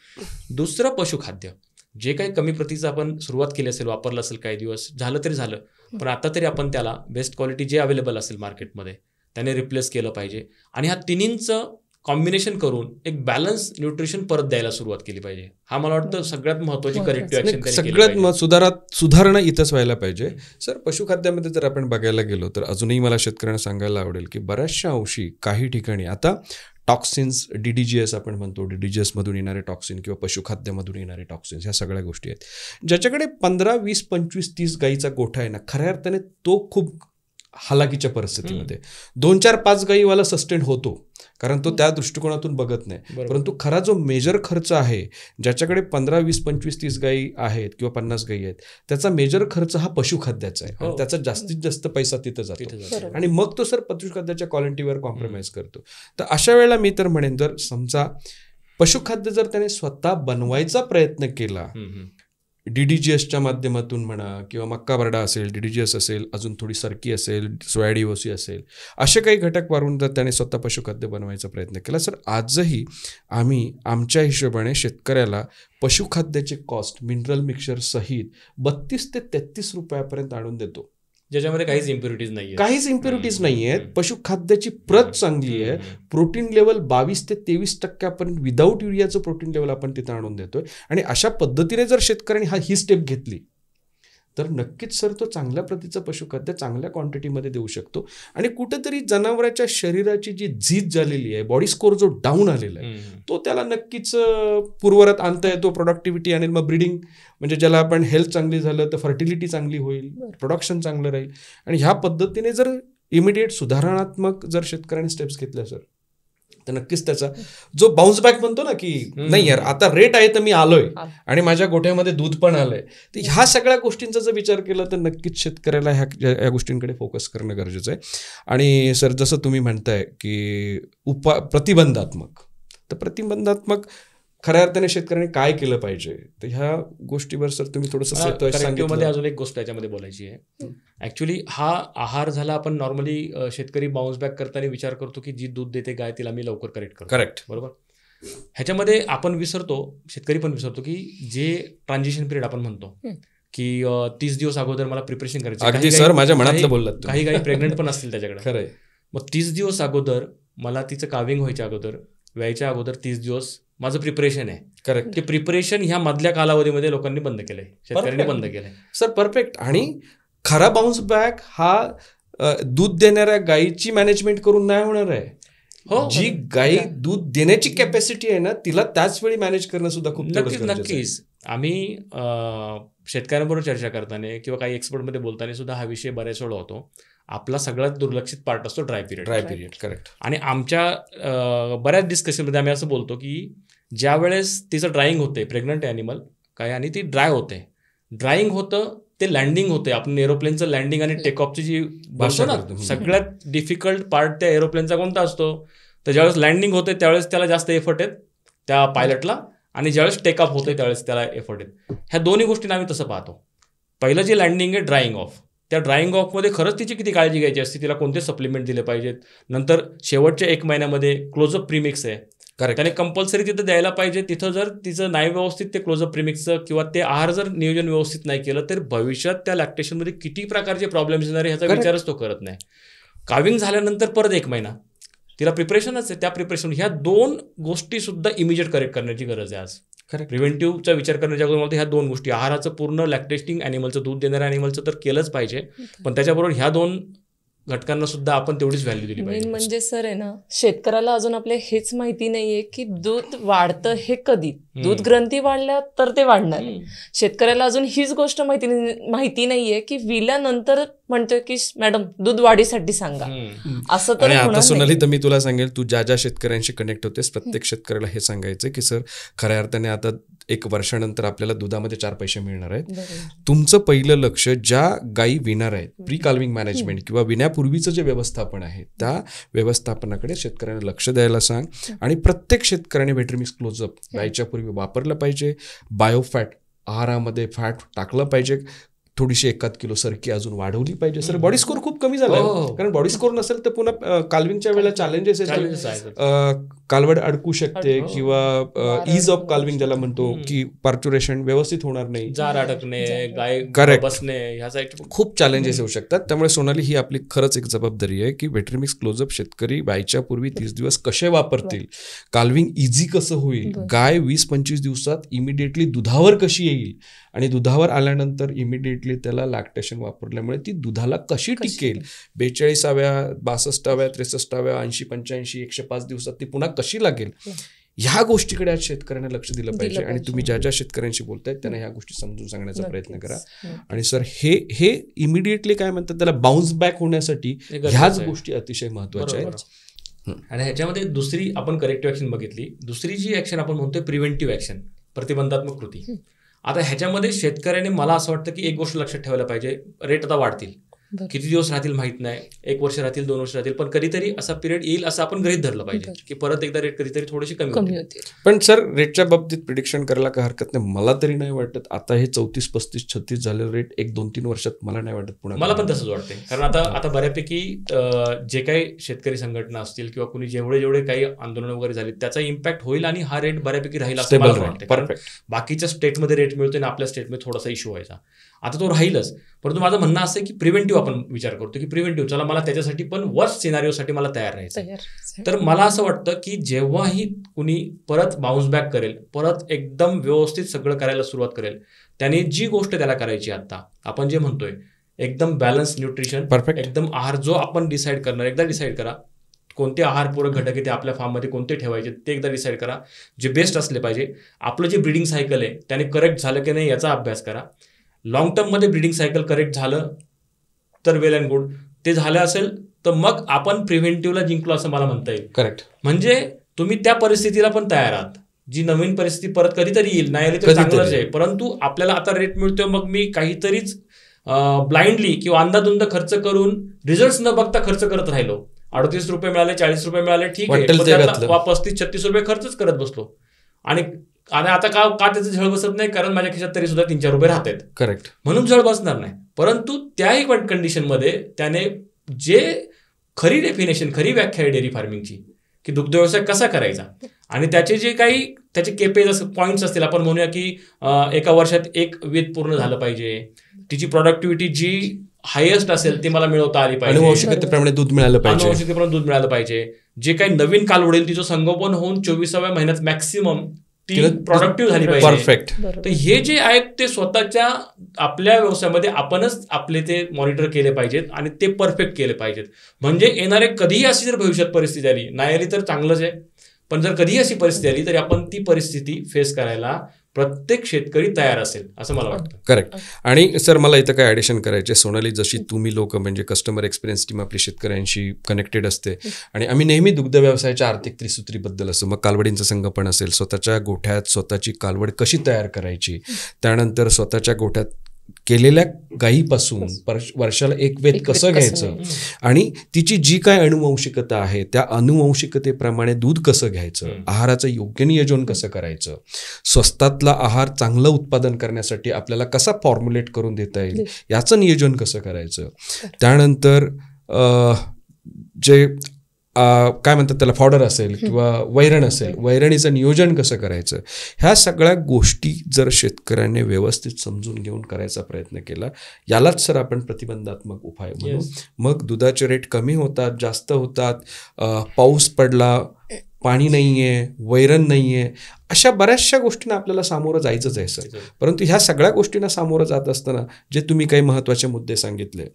दुसरं पशुखाद्य जे काही कमी प्रतीचं आपण सुरुवात केली असेल, वापरलं असेल काही दिवस, झालं तरी झालं, पण आता तरी आपण त्याला बेस्ट क्वालिटी जे अवेलेबल असेल मार्केटमध्ये त्याने रिप्लेस केलं पाहिजे. आणि ह्या तिन्हींचं कॉम्बिनेशन करून एक बॅलन्स न्यूट्रिशन परत द्यायला सुरुवात केली पाहिजे. हा मला वाटतं सगळ्यात महत्त्वाची करेक्टिव्ह ऍक्शन.
सगळ्यात सुधारणा इथंच व्हायला पाहिजे. सर, पशुखाद्यामध्ये जर आपण बघायला गेलो तर अजूनही मला शेतकऱ्यांना सांगायला आवडेल की बऱ्याचशा अंशी काही ठिकाणी आता टॉक्सिन्स, DDGS आपण म्हणतो, DDGS मधून येणारे टॉक्सिन किंवा पशुखाद्यामधून येणारे टॉक्सिन्स, ह्या सगळ्या गोष्टी आहेत. ज्याच्याकडे 15, 20, 25, 30 गाईचा गोठा आहे ना, खऱ्या अर्थाने तो खूप हालाकीच्या परिस्थितीमध्ये 2, 4, 5 गाईवाला सस्टेन होतो, कारण तो त्या दृष्टिकोनातून बघत नाही. परंतु खरा जो मेजर खर्च आहे, ज्याच्याकडे 15, 20, 25, 30 गाई आहेत किंवा 50 गाई आहेत, त्याचा मेजर खर्च हा पशुखाद्याचा आहे. आणि त्याचा जास्तीत जास्त पैसा तिथं जातो आणि मग तो सर पशुखाद्याच्या क्वालिटीवर कॉम्प्रोमाइज करतो. तर अशा वेळेला मी तर म्हणेन, जर समजा पशुखाद्य जर त्याने स्वतः बनवायचा प्रयत्न केला, DDGSच्या माध्यमातून म्हणा किंवा मक्का बरडा असेल, DDGS असेल, अजून थोडी सरकी असेल, सोयाडीओसी असेल, असे काही घटक वारून जर त्याने स्वतः पशुखाद्य बनवायचा प्रयत्न केला, सर आजही आम्ही आमच्या हिशोबाने शेतकऱ्याला पशुखाद्याचे कॉस्ट मिनरल मिक्सचर सहित 32 ते 33 रुपयापर्यंत आणून देतो,
ज्याच्यामध्ये काहीच इम्प्युरिटीज नाही,
काहीच इम्प्युरिटीज नाही आहेत. पशुखाद्याची प्रत चांगली आहे. प्रोटीन लेवल 22 ते 23% विदाऊट युरियाचं प्रोटीन लेवल आपण तिथं आणून देतोय. आणि अशा पद्धतीने जर शेतकऱ्यांनी ही स्टेप घेतली तर नक्कीच सर तो चांगल्या प्रतीचं पशुखाद्य चांगल्या क्वांटिटीमध्ये देऊ शकतो. आणि कुठेतरी जनावराच्या शरीराची जी झीज झालेली आहे, बॉडी स्कोर जो डाऊन आलेला आहे, तो त्याला नक्कीच पूर्वरत आणता येतो. प्रोडक्टिव्हिटी आणि मग ब्रीडिंग, म्हणजे ज्याला आपण हेल्थ चांगली झालं तर फर्टिलिटी चांगली होईल, प्रोडक्शन चांगलं राहील. आणि ह्या पद्धतीने जर इमिडिएट सुधारणात्मक जर शेतकऱ्यांनी स्टेप्स घेतल्या सर, तर नक्कीच त्याचा जो बाउन्स बॅक म्हणतो ना, की नाही यार आता रेट आहे तर मी आलोय आणि माझ्या गोठ्यामध्ये दूध पण आलंय, तर ह्या सगळ्या गोष्टींचा जर विचार केला तर नक्कीच शेतकऱ्याला ह्या गोष्टींकडे फोकस करणं गरजेचं आहे. आणि सर जसं तुम्ही म्हणताय की प्रतिबंधात्मक, तर प्रतिबंधात्मक खऱ्या अर्थाने शेतकऱ्यांनी काय केलं पाहिजे, तर ह्या गोष्टीवर सर तुम्ही थोडंसं
मध्ये अजून एक गोष्ट त्याच्यामध्ये बोलायची आहे. ऍक्च्युली हा आहार झाला, आपण नॉर्मली शेतकरी बाउन्स बॅक करताना विचार करतो की जी दूध देते गाय तिला मी लवकर करेक्ट करतो.
करेक्ट,
बरोबर. ह्याच्यामध्ये आपण विसरतो, शेतकरी पण विसरतो की जे ट्रान्झिशन पिरियड आपण म्हणतो की 30 दिवस अगोदर मला प्रिपरेशन करायचं.
अगदी सर माझ्या मनातलं बोललात.
काही काही प्रेग्नंट पण असतील त्याच्याकडे.
खरंय.
मग 30 दिवस अगोदर मला तिचं काविंग व्हायच्या अगोदर, व्यायच्या अगोदर 30 दिवस माझं प्रिपरेशन आहे.
करेक्ट.
ते प्रिपरेशन ह्या मधल्या कालावधीमध्ये लोकांनी बंद केलंय, शेतकऱ्यांनी बंद केलंय
सर. परफेक्ट. आणि खरा बाउन्स बॅक हा दूध देणाऱ्या गायीची मॅनेजमेंट करून नाही होणार आहे.
हो,
जी गायी दूध देण्याची कॅपॅसिटी आहे ना, तिला त्याच वेळी मॅनेज करणं सुद्धा खूप
नक्कीच. आम्ही शेतकऱ्यांबरोबर चर्चा करताना किंवा काही एक्सपर्टमध्ये बोलताना सुद्धा हा विषय बऱ्याच वेळा होतो. आपला सगळ्यात दुर्लक्षित पार्ट असतो ड्राय पिरियड.
करेक्ट.
आणि आमच्या बऱ्याच डिस्कशनमध्ये आम्ही असं बोलतो की ज्या वेळेस तिचं ड्राईंग होते, प्रेग्नंट ॲनिमल काय, आणि ती ड्राय होते, ड्राईंग होतं, ते लँडिंग होते. आपण एरोप्लेनचं लँडिंग आणि टेकऑफची जी भाषा ना, सगळ्यात डिफिकल्ट पार्ट त्या एरोप्लेनचा कोणता असतो, तर ज्यावेळेस लँडिंग होते त्यावेळेस त्याला जास्त एफर्ट आहेत त्या पायलटला, आणि ज्यावेळेस टेकऑफ होते त्यावेळेस त्याला एफर्ट आहेत. ह्या दोन्ही गोष्टींना आम्ही तसं पाहतो. पहिलं जे लँडिंग आहे ड्राईंग ऑफ, त्या ड्राईंग ऑफमध्ये खरंच तिची किती काळजी घ्यायची असते, तिला कोणते सप्लिमेंट दिले पाहिजेत. नंतर शेवटच्या 1 महिन्यामध्ये क्लोजअप प्रीमिक्स आहे, त्याने कंपल्सरी तिथं द्यायला पाहिजे. तिथं जर तिचं नाही व्यवस्थित ते क्लोजअप प्रीमिक्सचं किंवा ते आहार जर नियोजन व्यवस्थित नाही केलं तर भविष्यात त्या लॅक्टेशनमध्ये किती प्रकारचे प्रॉब्लेम्स येणार ह्याचा विचारच तो करत नाही. काविंग झाल्यानंतर परत 1 महिना तिला प्रिपरेशनच आहे. त्या प्रिपरेशन ह्या 2 गोष्टी सुद्धा इमिजिएट करेक्ट करण्याची गरज आहे आज. प्रिव्हेंटिव्हचा विचार करण्याच्या अगोदर ह्या 2 गोष्टी, आहाराचं पूर्ण लॅक्टेटिंग ॲनिमलचं, दूध देणाऱ्या ॲनिमलचं तर केलंच पाहिजे, पण त्याच्याबरोबर ह्या 2 घटकांना सुद्धा आपण तेवढीच व्हॅल्यू दिली पाहिजे.
म्हणजे सर आहे ना, शेतकऱ्याला अजून आपल्या हेच माहिती नाहीये की दूध वाढतं हे कधी, दूध ग्रंथी वाढल्या तर ते वाढणार. शेतकऱ्याला अजून हीच गोष्ट माहिती नाहीये की विल्यानंतर म्हणतोय की मॅडम दूध वाढीसाठी सांगा, असं तर
आणि आता
होणार
सोनाली
नाही.
तर मी तुला सांगेल, तू ज्या ज्या शेतकऱ्यांशी कनेक्ट होतेस प्रत्येक शेतकऱ्याला हे सांगायचं की सर खऱ्या अर्थाने आता 1 वर्षानंतर आपल्याला दुधामध्ये 4 पैसे मिळणार आहेत.
बरोबर.
तुमचं पहिलं लक्ष ज्या गायी विणार आहेत, प्री काल्विंग मॅनेजमेंट किंवा विण्यापूर्वीचं जे व्यवस्थापन आहे त्या व्यवस्थापनाकडे शेतकऱ्यांना लक्ष द्यायला सांग. आणि प्रत्येक शेतकऱ्याने व्हेटरमिक्स क्लोजअप गायीच्या पूर्वी वापरलं पाहिजे. बायोफॅट आहारामध्ये फॅट टाकलं पाहिजे. थोडीशी 1 किलो सरकी अजून वाढवली पाहिजे. सर बॉडी स्कोर खूप कमी झाला आहे, कारण बॉडी स्कोर नसेल तर पुन्हा काल्विंगच्या वेळेला चॅलेंजेस आहेत. कालवड अडकू शकते किंवा इज ऑफ काल्विंग ज्याला म्हणतो की पार्च्युरेशन व्यवस्थित होणार नाही,
जार अडकणे, गाय
Correct.
बसणे, ह्या साईड
खूप चॅलेंजेस येऊ शकतात. त्यामुळे सोनाली ही आपली खरंच एक जबाबदारी आहे की व्हेटरमिक्स क्लोजअप शेतकरी गायच्या पूर्वी 30 दिवस कसे वापरतील, काल्विंग इझी कसं होईल, गाय 20-25 दिवसात इमिडिएटली दुधावर कशी येईल आणि दुधावर आल्यानंतर इमिडिएटली त्याला लॅक्टेशन वापरल्यामुळे ती दुधाला कशी टिकेल, 42व्या 62व्या 63व्या 80-85 105 दिवसात ती पुन्हा कशी लागेल, ह्या गोष्टीकडे आज शेतकऱ्यांना लक्ष दिलं पाहिजे. आणि तुम्ही ज्या ज्या शेतकऱ्यांशी बोलताय त्यांना ह्या गोष्टी समजून सांगण्याचा प्रयत्न करा. आणि सर हे इमिडिएटली काय म्हणतात त्याला बाउन्स बॅक होण्यासाठी ह्याच गोष्टी अतिशय महत्वाच्या आहेत.
आणि ह्याच्यामध्ये दुसरी आपण करेक्टिव्ह ऍक्शन बघितली. दुसरी जी ऍक्शन आपण म्हणतोय प्रिव्हेंटिव्ह ऍक्शन, प्रतिबंधात्मक कृती. आता ह्याच्यामध्ये शेतकऱ्याने मला असं वाटतं की एक गोष्ट लक्षात ठेवायला पाहिजे, रेट आता वाढतील, किती दिवस राहतील माहित नाही, 1 वर्ष राहतील 2 वर्ष राहतील, पण कधीतरी असा पिरियड येईल असं आपण गृहीत धरलं पाहिजे की परत एकदा रेट कधीतरी थोडीशी कमी होते.
पण सर रेटच्या बाबतीत प्रिडिक्शन करायला काय हरकत नाही. मला तरी नाही वाटत आता हे 34, 35, 36 झालेलं रेट 1-2-3 वर्षात मला नाही वाटत पुन्हा.
मला पण तसंच वाटतंय, कारण आता बऱ्यापैकी जे काही शेतकरी संघटना असतील किंवा कुणी जेवढे काही आंदोलन वगैरे झाले त्याचा इम्पॅक्ट होईल आणि हा रेट बऱ्यापैकी राहील असं मला वाटतं. कारण बाकीच्या स्टेटमध्ये रेट मिळतोय आणि आपल्या स्टेटमध्ये थोडासा इश्यू व्हायचा, आता तो राहीलच. परंतु माझं म्हणणं असं आहे की प्रिव्हेंटिव्ह आपण विचार करतो की प्रिव्हेंटिव्ह चला मला त्याच्यासाठी पण वर्स्ट सिनारिओसाठी मला तयार राहायचं. तर मला असं वाटतं की जेव्हाही कुणी परत बाउन्स बॅक करेल, परत एकदम व्यवस्थित सगळं करायला सुरुवात करेल, त्याने जी गोष्ट त्याला करायची आता आपण जे म्हणतोय एकदम बॅलन्स न्यूट्रिशन, एकदम आहार जो आपण डिसाईड करणार, एकदा डिसाईड करा कोणते आहारपूरक घटक आहे ते आपल्या फार्ममध्ये कोणते ठेवायचे ते एकदा डिसाईड करा, जे बेस्ट असले पाहिजे. आपलं जे ब्रीडिंग सायकल आहे त्याने करेक्ट झालं की नाही याचा अभ्यास करा. लॉंग टर्ममध्ये ब्रीडिंग सायकल करेक्ट झालं तर वेल अँड गुड, ते झालं असेल तर मग आपण प्रिव्हेंटिव्हला जिंकलो असं मला म्हणता येईल.
करेक्ट.
म्हणजे तुम्ही त्या परिस्थितीला पण तयार आहात, जी नवीन परिस्थिती परत कधीतरी येईल, नाही आली तर चांगलंच आहे. परंतु आपल्याला आता रेट मिळतोय, मग मी काहीतरीच ब्लाइंडली किंवा अंदाधुंद खर्च करून रिझल्ट न बघता खर्च करत राहिलो, 38 रुपये मिळाले, 40 रुपये मिळाले, ठीक आहे, 35-36 रुपये खर्चच करत बसलो. आणि आता का त्याचं झळ बसत नाही, कारण माझ्या खिशात तरी सुद्धा 3-4 रुपये राहत आहेत.
करेक्ट.
म्हणून झळ बसणार नाही. परंतु त्याही कंडिशनमध्ये त्याने जे खरी डेफिनेशन, खरी व्याख्या आहे डेअरी फार्मिंगची की दुग्ध व्यवसाय कसा करायचा आणि त्याचे जे काही त्याचे केपेज पॉईंट्स असतील, आपण म्हणूया की 1 वर्षात 1 वेध पूर्ण झालं पाहिजे, तिची प्रोडक्टिव्हिटी जी हायेस्ट असेल ती मला मिळवता आली पाहिजे,
अनुवंशिकतेप्रमाणे दूध मिळालं पाहिजे,
जे काही नवीन कालवड तिचं संगोपन होऊन 24व्या महिन्यात मॅक्सिमम ती प्रोडक्टिव्ह झाली पाहिजे.
परफेक्ट.
तर हे जे आहेत ते स्वतःच्या आपल्या व्यवसायामध्ये आपणच आपले ते मॉनिटर केले पाहिजेत आणि ते परफेक्ट केले पाहिजेत. म्हणजे येणारे कधीही अशी जर भविष्यात परिस्थिती आली, नाही आली तर चांगलंच आहे, पण जर कधीही अशी परिस्थिती आली तरी आपण ती परिस्थिती फेस करायला प्रत्येक शेतकरी तयार असेल असं मला वाटतं.
करेक्ट. आणि सर मला इथं काय ॲडिशन करायचे, सोनाली जशी तुम्ही लोक म्हणजे कस्टमर एक्सपिरियन्स टीम आपली शेतकऱ्यांशी कनेक्टेड असते आणि आम्ही नेहमी दुग्ध व्यवसायाच्या आर्थिक त्रिसूत्रीबद्दल असं, मग कालवडींचं संगोपन असेल, स्वतःच्या गोठ्यात स्वतःची कालवड कशी तयार करायची, त्यानंतर स्वतःच्या गोठ्यात केलेल्या गायीपासून वर्षाला 1 वेध कसं घ्यायचं आणि तिची जी काय अनुवंशिकता आहे त्या अनुवंशिकतेप्रमाणे दूध कसं घ्यायचं, आहाराचं योग्य नियोजन कसं करायचं, स्वस्तातला आहार चांगलं उत्पादन करण्यासाठी आपल्याला कसा फॉर्म्युलेट करून देता येईल याचं नियोजन कसं करायचं, त्यानंतर जे काय म्हणतात त्याला फॉडर असेल किंवा वैरण असेल, वैरणीचं नियोजन कसं करायचं, ह्या सगळ्या गोष्टी जर शेतकऱ्यांनी व्यवस्थित समजून घेऊन करायचा प्रयत्न केला, यालाच सर आपण प्रतिबंधात्मक उपाय म्हणू. मग दुधाचे रेट कमी होतात, जास्त होतात, पाऊस पडला, पाणी नाहीये, वैरण नाहीये, अशा बऱ्याचशा गोष्टींना आपल्याला सामोरं जायचंच आहे सर. परंतु ह्या सगळ्या गोष्टींना सामोरं जात असताना जे तुम्ही काही महत्त्वाचे मुद्दे सांगितले,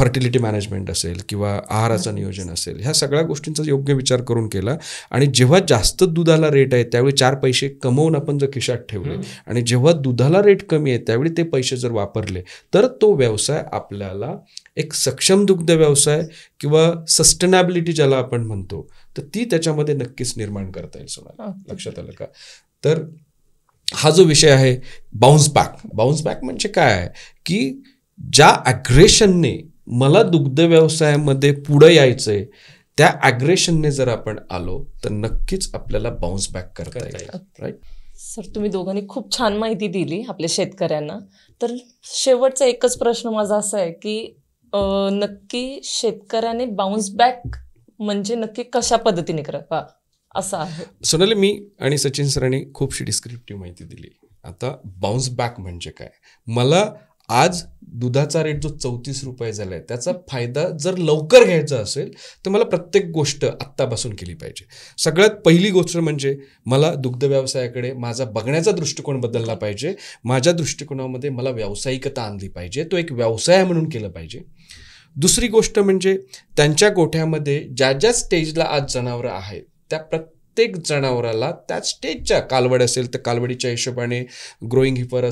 फर्टिलिटी मॅनेजमेंट असेल किंवा आहाराचं नियोजन असेल, ह्या सगळ्या गोष्टींचा योग्य विचार करून केला. आणि जेव्हा जास्त दुधाला रेट आहे त्यावेळी 4 पैसे कमवून आपण जर खिशात ठेवले आणि जेव्हा दुधाला रेट कमी आहे त्यावेळी ते पैसे जर वापरले तर तो व्यवसाय आपल्याला एक सक्षम दुग्ध व्यवसाय किंवा सस्टेनेबिलिटी ज्याला आपण म्हणतो तर ती त्याच्यामध्ये नक्कीच निर्माण करता येईल. सोनाली, लक्षात आलं का? तर हा जो विषय आहे बाउन्स बॅक म्हणजे काय आहे की ज्या ॲग्रेशनने मला दुग्ध व्यवसायामध्ये पुढे यायचंय त्या ॲग्रेशनने जर आपण आलो तर नक्कीच आपल्याला बाउन्स बॅक करता येईल. राईट
सर, तुम्ही दोघांनी खूप छान माहिती दिली आपल्या शेतकऱ्यांना. तर शेवटचा एकच प्रश्न माझा असा आहे की नक्की शेतकऱ्याने बाउन्स बॅक म्हणजे नक्की कशा पद्धतीने करावा असं आहे?
सोनाली, मी आणि सचिन सरांनी खूपशी डिस्क्रिप्टिव्ह माहिती दिली. आता बाउन्स बॅक म्हणजे काय? मला आज दुधाचा रेट जो 34 रुपये झाला आहे त्याचा फायदा जर लवकर घ्यायचा असेल तर मला प्रत्येक गोष्ट आत्तापासून केली पाहिजे. सगळ्यात पहिली गोष्ट म्हणजे मला दुग्ध व्यवसायाकडे माझा बघण्याचा दृष्टिकोन बदलला पाहिजे. माझ्या दृष्टिकोनामध्ये मला व्यावसायिकता आणली पाहिजे, तो एक व्यवसाय म्हणून केलं पाहिजे. दुसरी गोष्ट म्हणजे त्यांच्या गोठ्यामध्ये ज्या ज्या स्टेजला आज जनावरं आहेत त्या प्रत्येक जनावराला त्या स्टेजच्या, कालवड असेल तर कालवडीच्या हिशोबाने, ग्रोईंग हिपर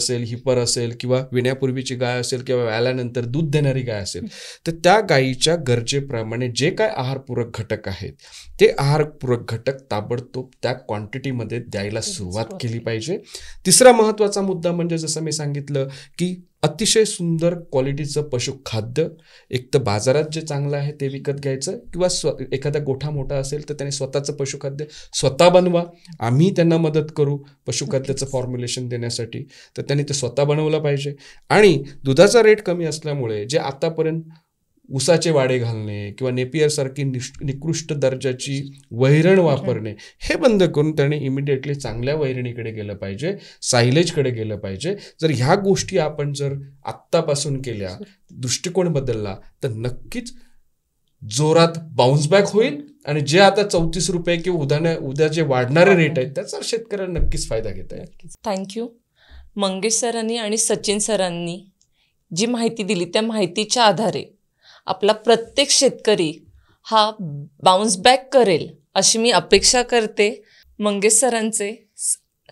असेल किंवा विण्यापूर्वीची गाय असेल किंवा व्याल्यानंतर दूध देणारी गाय असेल तर त्या गायीच्या गरजेप्रमाणे जे काय आहारपूरक घटक आहेत ते आहारपूरक घटक ताबडतोब त्या क्वांटिटीमध्ये द्यायला सुरुवात केली पाहिजे. तिसरा महत्त्वाचा मुद्दा म्हणजे जसं मी सांगितलं की अतिशय सुंदर क्वालिटीचं पशुखाद्य, एक तर बाजारात जे चांगलं आहे ते विकत घ्यायचं किंवा एखादा गोठा मोठा असेल तर त्याने स्वतःचं पशुखाद्य स्वतः बनवा. आम्ही त्यांना मदत करू पशुखाद्याचं फॉर्म्युलेशन देण्यासाठी, तर त्यांनी ते स्वतः बनवलं पाहिजे. आणि दुधाचा रेट कमी असल्यामुळे जे आतापर्यंत उसाचे वाडे घालणे किंवा नेपियरसारखी निकृष्ट दर्जाची वैरण वापरणे हे बंद करून त्याने इमिडिएटली चांगल्या वैरणीकडे गेलं पाहिजे, सायलेजकडे गेलं पाहिजे. जर ह्या गोष्टी आपण जर आत्तापासून केल्या, दृष्टिकोन बदलला तर नक्कीच जोरात बाउन्स बॅक होईल आणि जे आता 34 रुपये किंवा उद्या जे वाढणारे रेट आहेत त्याचा शेतकऱ्यांना नक्कीच फायदा घेता येईल.
थँक्यू. मंगेश सरांनी आणि सचिन सरांनी जी माहिती दिली त्या माहितीच्या आधारे आपला प्रत्येक शेतकरी हा बाउन्स बॅक करेल अशी मी अपेक्षा करते. मंगेश सरांचे,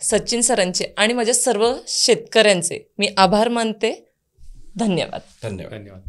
सचिन सरांचे आणि माझ्या सर्व शेतकऱ्यांचे मी आभार मानते. धन्यवाद.
धन्यवाद.